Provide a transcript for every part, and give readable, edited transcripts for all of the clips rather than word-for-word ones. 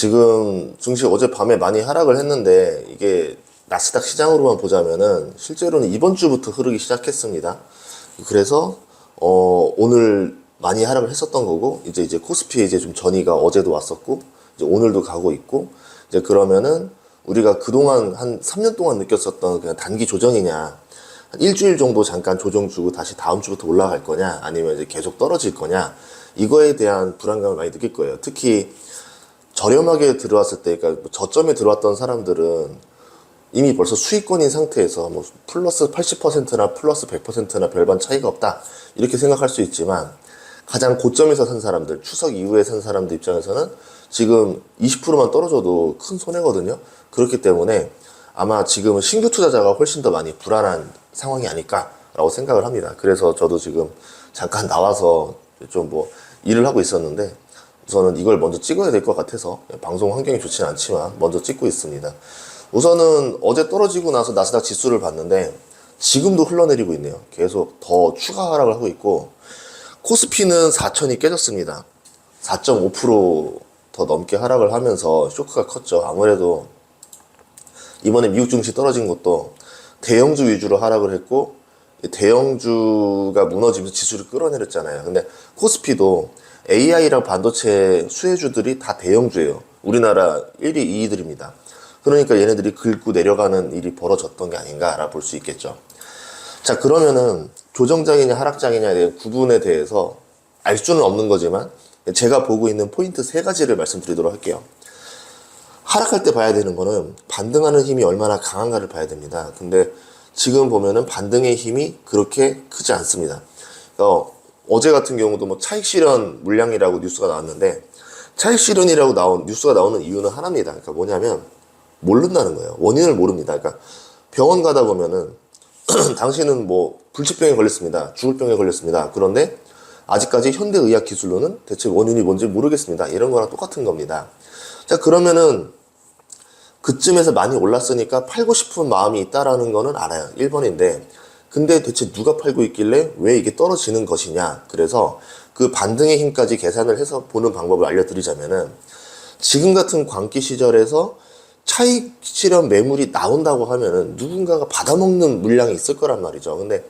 지금 증시 어젯밤에 많이 하락을 했는데 이게 나스닥 시장으로만 보자면은 실제로는 이번 주부터 흐르기 시작했습니다. 그래서 오늘 많이 하락을 했었던 거고 이제 코스피에 이제 좀 전이가 어제도 왔었고 이제 오늘도 가고 있고 이제 그러면은 우리가 그동안 한 3년 동안 느꼈었던 그냥 단기 조정이냐 한 일주일 정도 잠깐 조정 주고 다시 다음 주부터 올라갈 거냐 아니면 이제 계속 떨어질 거냐 이거에 대한 불안감을 많이 느낄 거예요. 특히 저렴하게 들어왔을 때, 그러니까 저점에 들어왔던 사람들은 이미 벌써 수익권인 상태에서 뭐 플러스 80%나 플러스 100%나 별반 차이가 없다 이렇게 생각할 수 있지만 가장 고점에서 산 사람들, 추석 이후에 산 사람들 입장에서는 지금 20%만 떨어져도 큰 손해거든요. 그렇기 때문에 아마 지금은 신규 투자자가 훨씬 더 많이 불안한 상황이 아닐까라고 생각을 합니다. 그래서 저도 지금 잠깐 나와서 좀 뭐 일을 하고 있었는데 우선은 이걸 먼저 찍어야 될 것 같아서 방송 환경이 좋지는 않지만 먼저 찍고 있습니다. 우선은 어제 떨어지고 나서 나스닥 지수를 봤는데 지금도 흘러내리고 있네요. 계속 더 추가 하락을 하고 있고 코스피는 4천이 깨졌습니다. 4.5% 더 넘게 하락을 하면서 쇼크가 컸죠. 아무래도 이번에 미국 증시 떨어진 것도 대형주 위주로 하락을 했고 대형주가 무너지면서 지수를 끌어내렸잖아요. 근데 코스피도 AI랑 반도체 수혜주들이 다 대형주예요. 우리나라 1위, 2위들입니다. 그러니까 얘네들이 긁고 내려가는 일이 벌어졌던 게 아닌가라 볼 수 있겠죠. 자, 그러면은 조정장이냐 하락장이냐에 대한 구분에 대해서 알 수는 없는 거지만 제가 보고 있는 포인트 3가지를 말씀드리도록 할게요. 하락할 때 봐야 되는 거는 반등하는 힘이 얼마나 강한가를 봐야 됩니다. 근데 지금 보면은 반등의 힘이 그렇게 크지 않습니다. 어제 같은 경우도 뭐 차익 실현 물량이라고 뉴스가 나왔는데 차익 실현이라고 뉴스가 나오는 이유는 하나입니다. 그러니까 뭐냐면 모른다는 거예요. 원인을 모릅니다. 그러니까 병원 가다 보면은 당신은 뭐 불치병에 걸렸습니다. 죽을 병에 걸렸습니다. 그런데 아직까지 현대의학 기술로는 대체 원인이 뭔지 모르겠습니다. 이런 거랑 똑같은 겁니다. 자, 그러면은 그쯤에서 많이 올랐으니까 팔고 싶은 마음이 있다라는 거는 알아요. 1번인데 근데 대체 누가 팔고 있길래 왜 이게 떨어지는 것이냐. 그래서 그 반등의 힘까지 계산을 해서 보는 방법을 알려드리자면은 지금 같은 광기 시절에서 차익 실현 매물이 나온다고 하면은 누군가가 받아먹는 물량이 있을 거란 말이죠. 근데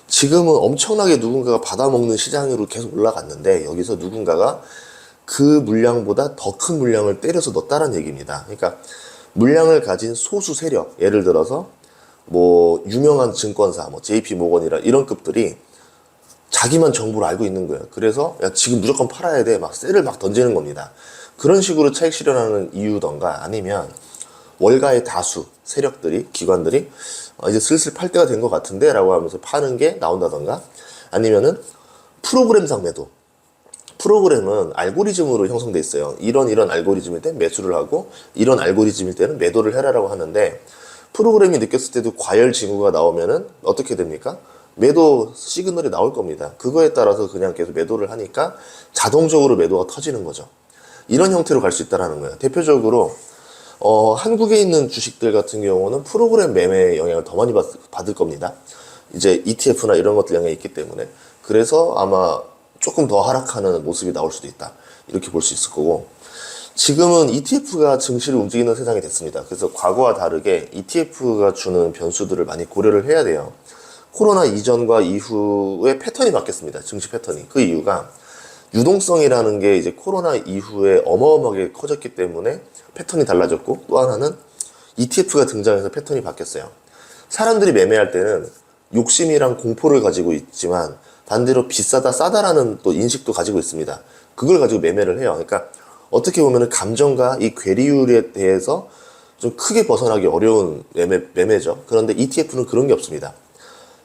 지금은 엄청나게 누군가가 받아먹는 시장으로 계속 올라갔는데 여기서 누군가가 그 물량보다 더 큰 물량을 때려서 넣었다는 얘기입니다. 그러니까 물량을 가진 소수 세력, 예를 들어서 뭐 유명한 증권사, 뭐 JP모건이라 이런 급들이 자기만 정보를 알고 있는 거예요. 그래서 야 지금 무조건 팔아야 돼, 막 셀을 막 던지는 겁니다. 그런 식으로 차익 실현하는 이유던가 아니면 월가의 다수 세력들이, 기관들이 이제 슬슬 팔 때가 된 것 같은데 라고 하면서 파는 게 나온다던가 아니면은 프로그램상 매도. 프로그램은 알고리즘으로 형성돼 있어요. 이런 알고리즘일 때 매수를 하고 이런 알고리즘일 때는 매도를 해라라고 하는데 프로그램이 느꼈을 때도 과열 징후가 나오면은 어떻게 됩니까? 매도 시그널이 나올 겁니다. 그거에 따라서 그냥 계속 매도를 하니까 자동적으로 매도가 터지는 거죠. 이런 형태로 갈 수 있다는 거예요. 대표적으로 한국에 있는 주식들 같은 경우는 프로그램 매매의 영향을 더 많이 받을 겁니다. 이제 ETF나 이런 것들 영향이 있기 때문에. 그래서 아마 조금 더 하락하는 모습이 나올 수도 있다. 이렇게 볼 수 있을 거고 지금은 ETF가 증시를 움직이는 세상이 됐습니다. 그래서 과거와 다르게 ETF가 주는 변수들을 많이 고려를 해야 돼요. 코로나 이전과 이후의 패턴이 바뀌었습니다. 증시 패턴이. 그 이유가 유동성이라는 게 이제 코로나 이후에 어마어마하게 커졌기 때문에 패턴이 달라졌고 또 하나는 ETF가 등장해서 패턴이 바뀌었어요. 사람들이 매매할 때는 욕심이랑 공포를 가지고 있지만 반대로 비싸다 싸다라는 또 인식도 가지고 있습니다. 그걸 가지고 매매를 해요. 그러니까 어떻게 보면 감정과 이 괴리율에 대해서 좀 크게 벗어나기 어려운 매매죠. 그런데 ETF는 그런 게 없습니다.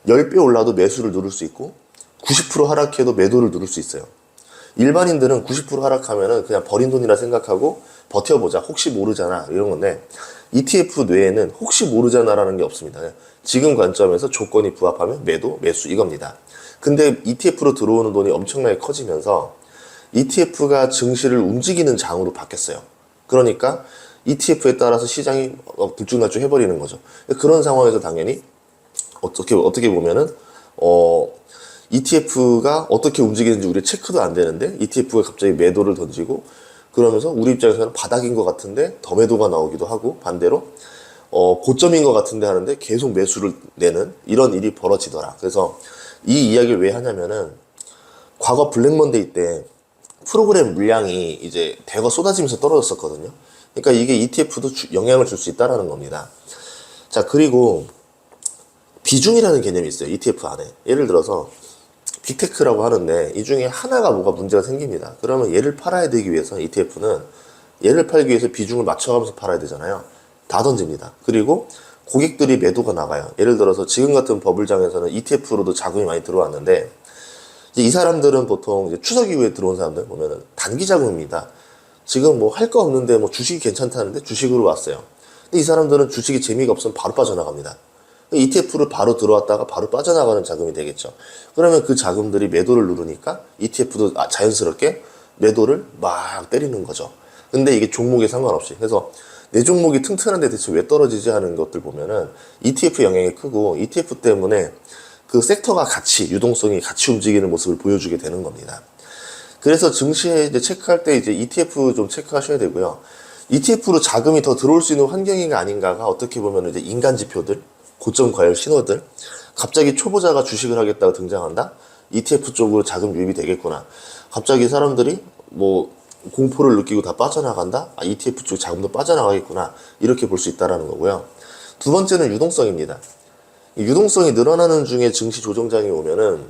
10배 올라도 매수를 누를 수 있고 90% 하락해도 매도를 누를 수 있어요. 일반인들은 90% 하락하면은 그냥 버린 돈이라 생각하고 버텨보자, 혹시 모르잖아 이런 건데 ETF 뇌에는 혹시 모르잖아라는 게 없습니다. 지금 관점에서 조건이 부합하면 매도, 매수 이겁니다. 근데 ETF로 들어오는 돈이 엄청나게 커지면서 ETF가 증시를 움직이는 장으로 바뀌었어요. 그러니까 ETF에 따라서 시장이 들쭉날쭉 해버리는 거죠. 그런 상황에서 당연히 어떻게 보면은 ETF가 어떻게 움직이는지 우리 체크도 안 되는데 ETF가 갑자기 매도를 던지고 그러면서 우리 입장에서는 바닥인 것 같은데 더 매도가 나오기도 하고, 반대로 고점인 것 같은데 하는데 계속 매수를 내는 이런 일이 벌어지더라. 그래서 이 이야기를 왜 하냐면은, 과거 블랙먼데이 때 프로그램 물량이 이제 대거 쏟아지면서 떨어졌었거든요. 그러니까 이게 ETF도 영향을 줄 수 있다라는 겁니다. 자, 그리고 비중이라는 개념이 있어요, ETF 안에. 예를 들어서 빅테크라고 하는데 이 중에 하나가 뭐가 문제가 생깁니다. 그러면 얘를 팔아야 되기 위해서 ETF는 얘를 팔기 위해서 비중을 맞춰가면서 팔아야 되잖아요. 다 던집니다. 그리고 고객들이 매도가 나가요. 예를 들어서 지금 같은 버블장에서는 ETF로도 자금이 많이 들어왔는데, 이제 이 사람들은 보통 이제 추석 이후에 들어온 사람들 보면은 단기 자금입니다. 지금 뭐 할 거 없는데 뭐 주식이 괜찮다는데 주식으로 왔어요. 근데 이 사람들은 주식이 재미가 없으면 바로 빠져나갑니다. ETF를 바로 들어왔다가 바로 빠져나가는 자금이 되겠죠. 그러면 그 자금들이 매도를 누르니까 ETF도 자연스럽게 매도를 막 때리는 거죠. 근데 이게 종목에 상관없이. 그래서 내 종목이 튼튼한데 대체 왜 떨어지지 하는 것들 보면은 ETF 영향이 크고, ETF 때문에 그 섹터가 같이, 유동성이 같이 움직이는 모습을 보여주게 되는 겁니다. 그래서 증시에 이제 체크할 때 이제 ETF 좀 체크하셔야 되고요. ETF로 자금이 더 들어올 수 있는 환경인가 아닌가가 어떻게 보면 이제 인간 지표들, 고점 과열 신호들, 갑자기 초보자가 주식을 하겠다고 등장한다? ETF 쪽으로 자금 유입이 되겠구나. 갑자기 사람들이 뭐 공포를 느끼고 다 빠져나간다? ETF 쪽 자금도 빠져나가겠구나. 이렇게 볼 수 있다는 거고요. 두 번째는 유동성입니다. 유동성이 늘어나는 중에 증시 조정장이 오면은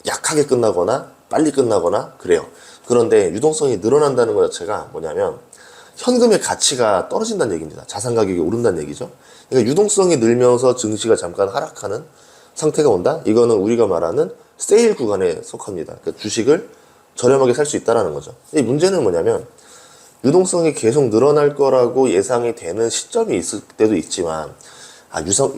약하게 끝나거나 빨리 끝나거나 그래요. 그런데 유동성이 늘어난다는 것 자체가 뭐냐면 현금의 가치가 떨어진다는 얘기입니다. 자산 가격이 오른다는 얘기죠. 그러니까 유동성이 늘면서 증시가 잠깐 하락하는 상태가 온다? 이거는 우리가 말하는 세일 구간에 속합니다. 그러니까 주식을 저렴하게 살 수 있다는 거죠. 이 문제는 뭐냐면, 유동성이 계속 늘어날 거라고 예상이 되는 시점이 있을 때도 있지만,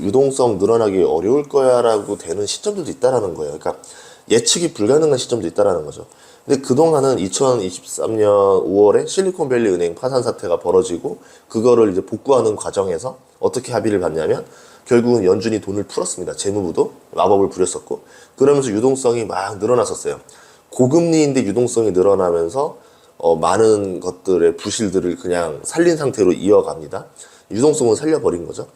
유동성 늘어나기 어려울 거야 라고 되는 시점들도 있다는 거예요. 그러니까 예측이 불가능한 시점도 있다는 거죠. 근데 그동안은 2023년 5월에 실리콘밸리 은행 파산 사태가 벌어지고, 그거를 이제 복구하는 과정에서 어떻게 합의를 봤냐면, 결국은 연준이 돈을 풀었습니다. 재무부도 마법을 부렸었고, 그러면서 유동성이 막 늘어났었어요. 고금리인데 유동성이 늘어나면서 많은 것들의 부실들을 그냥 살린 상태로 이어갑니다. 유동성은 살려버린 거죠.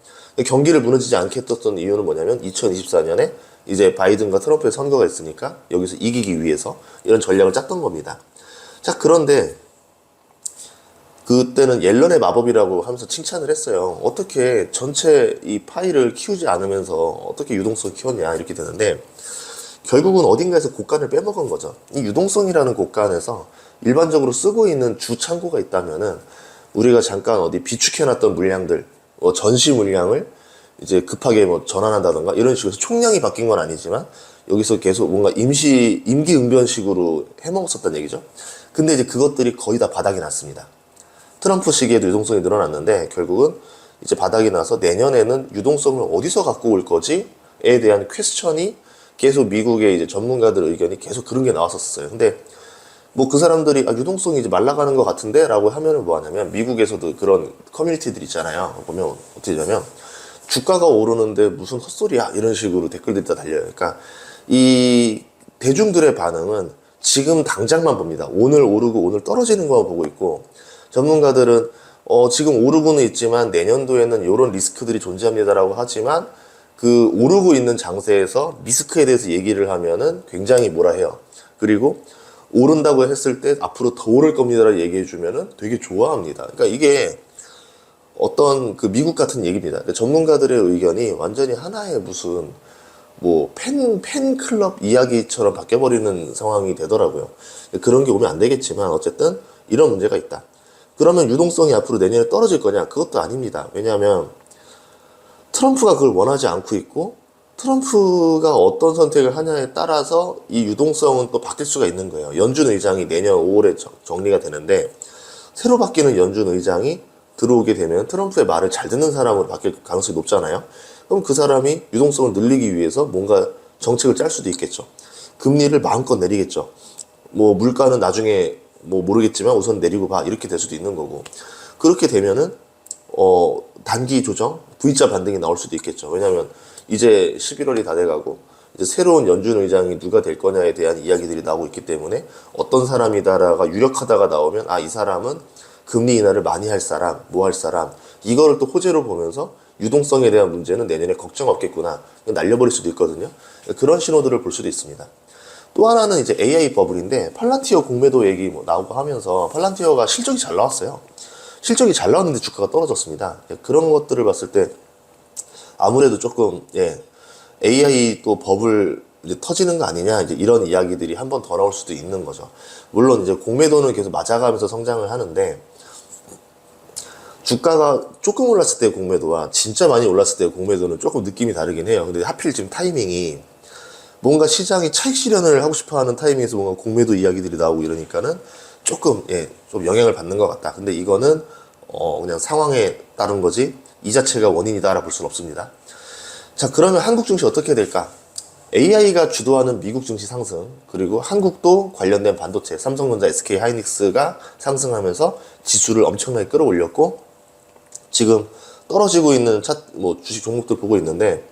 경기를 무너지지 않게 했던 이유는 뭐냐면, 2024년에 이제 바이든과 트럼프의 선거가 있으니까 여기서 이기기 위해서 이런 전략을 짰던 겁니다. 자, 그런데 그때는 옐런의 마법이라고 하면서 칭찬을 했어요. 어떻게 전체 이 파이를 키우지 않으면서 어떻게 유동성을 키웠냐, 이렇게 되는데, 결국은 어딘가에서 곡간을 빼먹은 거죠. 이 유동성이라는 곡간에서 일반적으로 쓰고 있는 주 창고가 있다면은, 우리가 잠깐 어디 비축해놨던 물량들, 전시 물량을 이제 급하게 뭐 전환한다던가 이런 식으로 총량이 바뀐 건 아니지만, 여기서 계속 뭔가 임기응변식으로 해먹었었단 얘기죠. 근데 이제 그것들이 거의 다 바닥이 났습니다. 트럼프 시기에도 유동성이 늘어났는데, 결국은 이제 바닥이 나서 내년에는 유동성을 어디서 갖고 올 거지에 대한 퀘스천이 계속 미국의 이제 전문가들 의견이 계속 그런 게 나왔었어요. 근데 뭐 그 사람들이 유동성이 이제 말라가는 것 같은데 라고 하면은 뭐 하냐면, 미국에서도 그런 커뮤니티들 있잖아요. 보면 어떻게 되냐면, 주가가 오르는데 무슨 헛소리야 이런 식으로 댓글들이 다 달려요. 그러니까 이 대중들의 반응은 지금 당장만 봅니다. 오늘 오르고 오늘 떨어지는 거만 보고 있고, 전문가들은 지금 오르고는 있지만 내년도에는 이런 리스크들이 존재합니다라고 하지만, 그 오르고 있는 장세에서 리스크에 대해서 얘기를 하면은 굉장히 뭐라 해요. 그리고 오른다고 했을 때 앞으로 더 오를 겁니다라고 얘기해 주면은 되게 좋아합니다. 그러니까 이게 어떤 그 미국 같은 얘기입니다. 그러니까 전문가들의 의견이 완전히 하나의 무슨 뭐 팬클럽 이야기처럼 바뀌어버리는 상황이 되더라고요. 그런 게 오면 안 되겠지만 어쨌든 이런 문제가 있다. 그러면 유동성이 앞으로 내년에 떨어질 거냐? 그것도 아닙니다. 왜냐하면 트럼프가 그걸 원하지 않고 있고, 트럼프가 어떤 선택을 하냐에 따라서 이 유동성은 또 바뀔 수가 있는 거예요. 연준 의장이 내년 5월에 정리가 되는데, 새로 바뀌는 연준 의장이 들어오게 되면 트럼프의 말을 잘 듣는 사람으로 바뀔 가능성이 높잖아요. 그럼 그 사람이 유동성을 늘리기 위해서 뭔가 정책을 짤 수도 있겠죠. 금리를 마음껏 내리겠죠. 뭐 물가는 나중에 뭐 모르겠지만 우선 내리고 봐, 이렇게 될 수도 있는 거고. 그렇게 되면은 단기 조정, V자 반등이 나올 수도 있겠죠. 왜냐하면 이제 11월이 다 돼가고 이제 새로운 연준 의장이 누가 될 거냐에 대한 이야기들이 나오고 있기 때문에 어떤 사람이다라가 유력하다가 나오면 이 사람은 금리 인하를 많이 할 사람, 뭐 할 사람, 이거를 또 호재로 보면서 유동성에 대한 문제는 내년에 걱정 없겠구나, 날려버릴 수도 있거든요. 그런 신호들을 볼 수도 있습니다. 또 하나는 이제 AI 버블인데, 팔란티어 공매도 얘기 뭐 나오고 하면서 팔란티어가 실적이 잘 나왔어요. 실적이 잘 나왔는데 주가가 떨어졌습니다. 그런 것들을 봤을 때 아무래도 조금 AI 또 버블 이제 터지는 거 아니냐, 이제 이런 이야기들이 한 번 더 나올 수도 있는 거죠. 물론 이제 공매도는 계속 맞아가면서 성장을 하는데, 주가가 조금 올랐을 때 공매도와 진짜 많이 올랐을 때 공매도는 조금 느낌이 다르긴 해요. 근데 하필 지금 타이밍이 뭔가 시장이 차익 실현을 하고 싶어 하는 타이밍에서 뭔가 공매도 이야기들이 나오고 이러니까는 조금 좀 영향을 받는 것 같다. 근데 이거는 그냥 상황에 따른 거지 이 자체가 원인이다라 볼 수는 없습니다. 자, 그러면 한국 증시 어떻게 될까? AI가 주도하는 미국 증시 상승, 그리고 한국도 관련된 반도체 삼성전자, SK 하이닉스가 상승하면서 지수를 엄청나게 끌어올렸고, 지금 떨어지고 있는 주식 종목들 보고 있는데,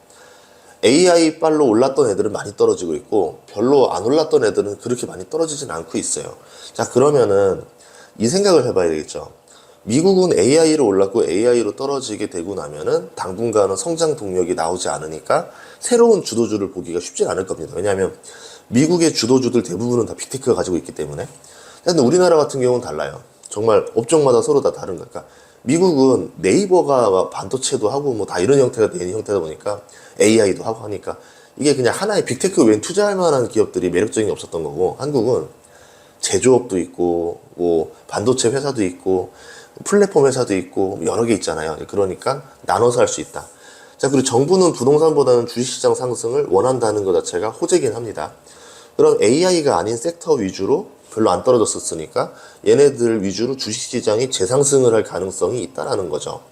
AI 빨로 올랐던 애들은 많이 떨어지고 있고, 별로 안 올랐던 애들은 그렇게 많이 떨어지진 않고 있어요. 자, 그러면은 이 생각을 해봐야 되겠죠. 미국은 AI로 올랐고 AI로 떨어지게 되고 나면은 당분간은 성장 동력이 나오지 않으니까 새로운 주도주를 보기가 쉽진 않을 겁니다. 왜냐하면 미국의 주도주들 대부분은 다 빅테크가 가지고 있기 때문에. 근데 우리나라 같은 경우는 달라요. 정말 업종마다 서로 다 다른 거니까. 미국은 네이버가 반도체도 하고 뭐 다 이런 형태가 되는 형태다 보니까 AI도 하고 하니까 이게 그냥 하나의 빅테크 외엔 투자할 만한 기업들이 매력적인 게 없었던 거고, 한국은 제조업도 있고 뭐 반도체 회사도 있고 플랫폼 회사도 있고 여러 개 있잖아요. 그러니까 나눠서 할 수 있다. 자, 그리고 정부는 부동산보다는 주식시장 상승을 원한다는 것 자체가 호재긴 합니다. 그럼 AI가 아닌 섹터 위주로 별로 안 떨어졌었으니까 얘네들 위주로 주식시장이 재상승을 할 가능성이 있다라는 거죠.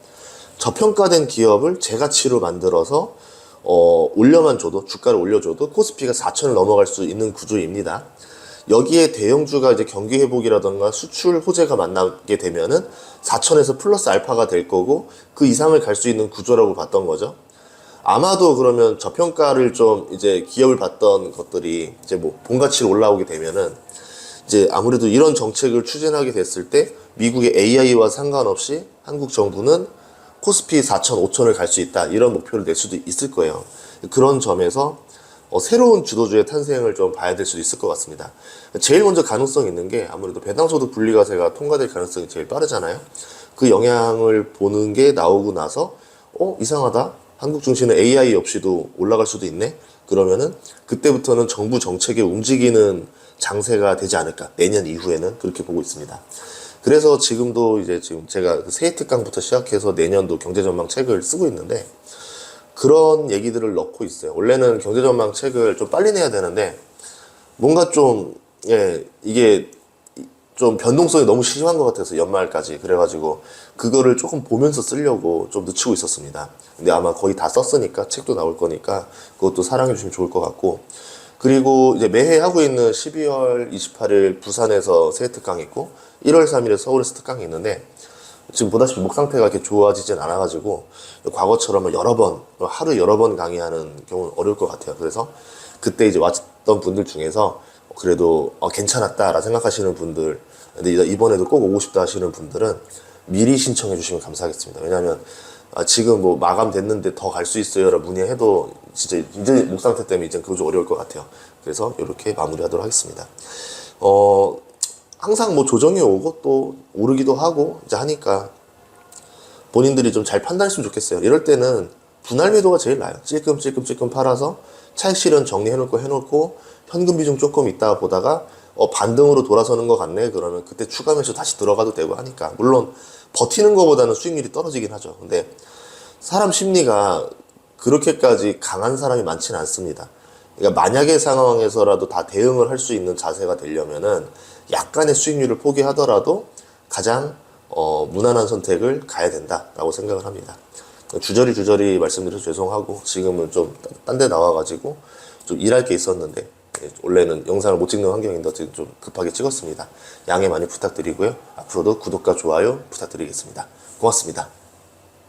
저평가된 기업을 재가치로 만들어서 올려만 줘도, 주가를 올려줘도 코스피가 4천을 넘어갈 수 있는 구조입니다. 여기에 대형주가 이제 경기 회복이라던가 수출 호재가 만나게 되면은 4천에서 플러스 알파가 될 거고, 그 이상을 갈 수 있는 구조라고 봤던 거죠. 아마도 그러면 저평가를 좀 이제 기업을 봤던 것들이 이제 뭐 본가치로 올라오게 되면은 이제 아무래도 이런 정책을 추진하게 됐을 때 미국의 AI와 상관없이 한국 정부는 코스피 4천, 5천을 갈 수 있다, 이런 목표를 낼 수도 있을 거예요. 그런 점에서 새로운 주도주의 탄생을 좀 봐야 될 수도 있을 것 같습니다. 제일 먼저 가능성 있는 게 아무래도 배당소득 분리과세가 통과될 가능성이 제일 빠르잖아요. 그 영향을 보는 게 나오고 나서 이상하다, 한국 증시는 AI 없이도 올라갈 수도 있네. 그러면은 그때부터는 정부 정책에 움직이는 장세가 되지 않을까, 내년 이후에는 그렇게 보고 있습니다. 그래서 지금도 이제 지금 제가 새해 특강부터 시작해서 내년도 경제전망 책을 쓰고 있는데, 그런 얘기들을 넣고 있어요. 원래는 경제전망 책을 좀 빨리 내야 되는데 뭔가 좀 이게 좀 변동성이 너무 심한 것 같아서 연말까지, 그래가지고 그거를 조금 보면서 쓰려고 좀 늦추고 있었습니다. 근데 아마 거의 다 썼으니까, 책도 나올 거니까 그것도 사랑해 주시면 좋을 것 같고, 그리고 이제 매해 하고 있는 12월 28일 부산에서 새해 특강이 있고 1월 3일에 서울에서 특강이 있는데, 지금 보다시피 목 상태가 이렇게 좋아지진 않아가지고 과거처럼 하루 여러 번 강의하는 경우는 어려울 것 같아요. 그래서 그때 이제 왔던 분들 중에서 그래도 괜찮았다라 생각하시는 분들, 근데 이번에도 꼭 오고 싶다 하시는 분들은 미리 신청해 주시면 감사하겠습니다. 왜냐하면 지금 뭐 마감됐는데 더 갈 수 있어요라 문의해도 진짜 이제 목 상태 때문에 이제 그거 좀 어려울 것 같아요. 그래서 이렇게 마무리하도록 하겠습니다. 항상 뭐 조정이 오고 또 오르기도 하고 이제 하니까 본인들이 좀 잘 판단했으면 좋겠어요. 이럴 때는 분할 매도가 제일 나아요. 찔끔찔끔 팔아서 차익 실현 해놓고 현금 비중 조금 있다가 보다가 반등으로 돌아서는 것 같네, 그러면 그때 추가 매수 다시 들어가도 되고 하니까. 물론 버티는 것보다는 수익률이 떨어지긴 하죠. 근데 사람 심리가 그렇게까지 강한 사람이 많지는 않습니다. 그러니까 만약의 상황에서라도 다 대응을 할 수 있는 자세가 되려면은 약간의 수익률을 포기하더라도 가장 무난한 선택을 가야 된다라고 생각을 합니다. 주저리 말씀드려서 죄송하고, 지금은 좀 딴 데 나와가지고 좀 일할 게 있었는데 원래는 영상을 못 찍는 환경인데 어쨌든 좀 급하게 찍었습니다. 양해 많이 부탁드리고요. 앞으로도 구독과 좋아요 부탁드리겠습니다. 고맙습니다.